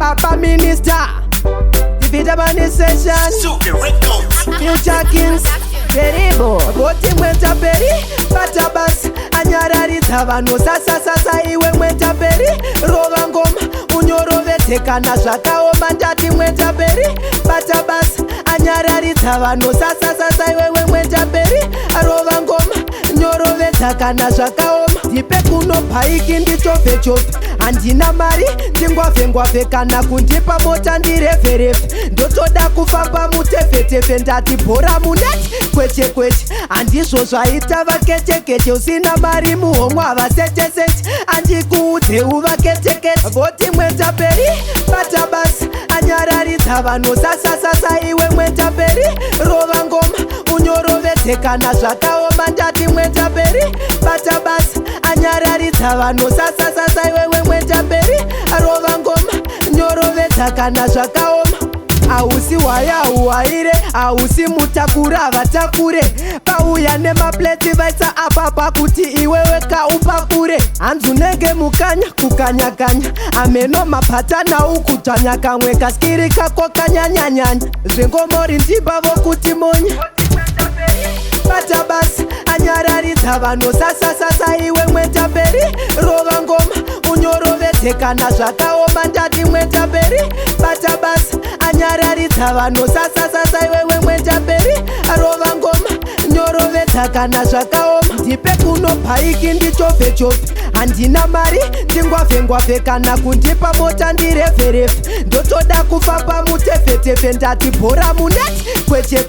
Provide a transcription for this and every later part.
Papa Minister, Dividamanization, Future Kings, Terrible, Voti mwenta peri, Patabas, Anyararitha vanhu sasa iwe mwenta peri, rova ngoma, unyorovedzekana zvakaoma ndati mwenta peri, Patabas, Anyararitha vanhu sasa iwe mwenta peri, rova ngoma, nyorovedzekana zvakaoma. Ndipe kuno bhaiki ndichove handina mari ndingwavhe kana kundipa mota ndirevherefe ndotoda kufamba mutefetefe ndati bhora muneti kwete handizvo zvaita vaketekete usina mari muhomwe havaseteseti handikuudze uvaketekete voti mwenta peri Patabas anyararidza vanhu sasa iwe mwenta peri rova ngoma unyorovedzekana zvakaoma ndati mwenta peri Patabas anyararidza vanhu sasa iwewe mwenta peri rova ngoma nyorovedzekana zvakaoma. Hausi waire hausi mutakura vatakure pauya nemapleti vaisa apapa kuti iwewe kaupakure hanzu nenge mukanya kukanyakanya ameno mapatana ukudzvanya kamwe kaskiri kako kanyanyanyanya zvengomori ndibavo kuti monya Patabas anyararidza vanhu sasa iwe mwenta peri rova ngoma unyorovedzekana zvakaoma ndati mwenta peri Patabas anyararidza vanhu sasa iwewe mwenta peri rova ngoma nyorovedzekana zvakaoma. Ndipe kuno bhaiki ndichove handina mari ndingwavhe kana kundipa mota ndirevherefe ndotoda kufamba mutefetefe ndati bhora muneti kwete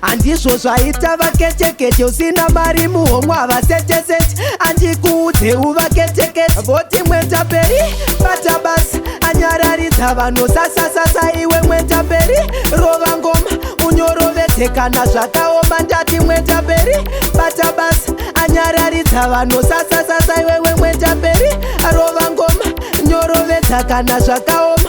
handizvo zvaita vaketekete usina mari muhomwe havaseteseti handikuudze uvaketekete voti mwenta peri Patabas anyararidza vanhu sasa iwe mwenta peri rova ngoma unyorovedzekana zvakaoma ndati mwenta peri Patabas anyararidza vanhu sasa iwewe mwenta peri rova ngoma nyorovedzekana zvakaoma.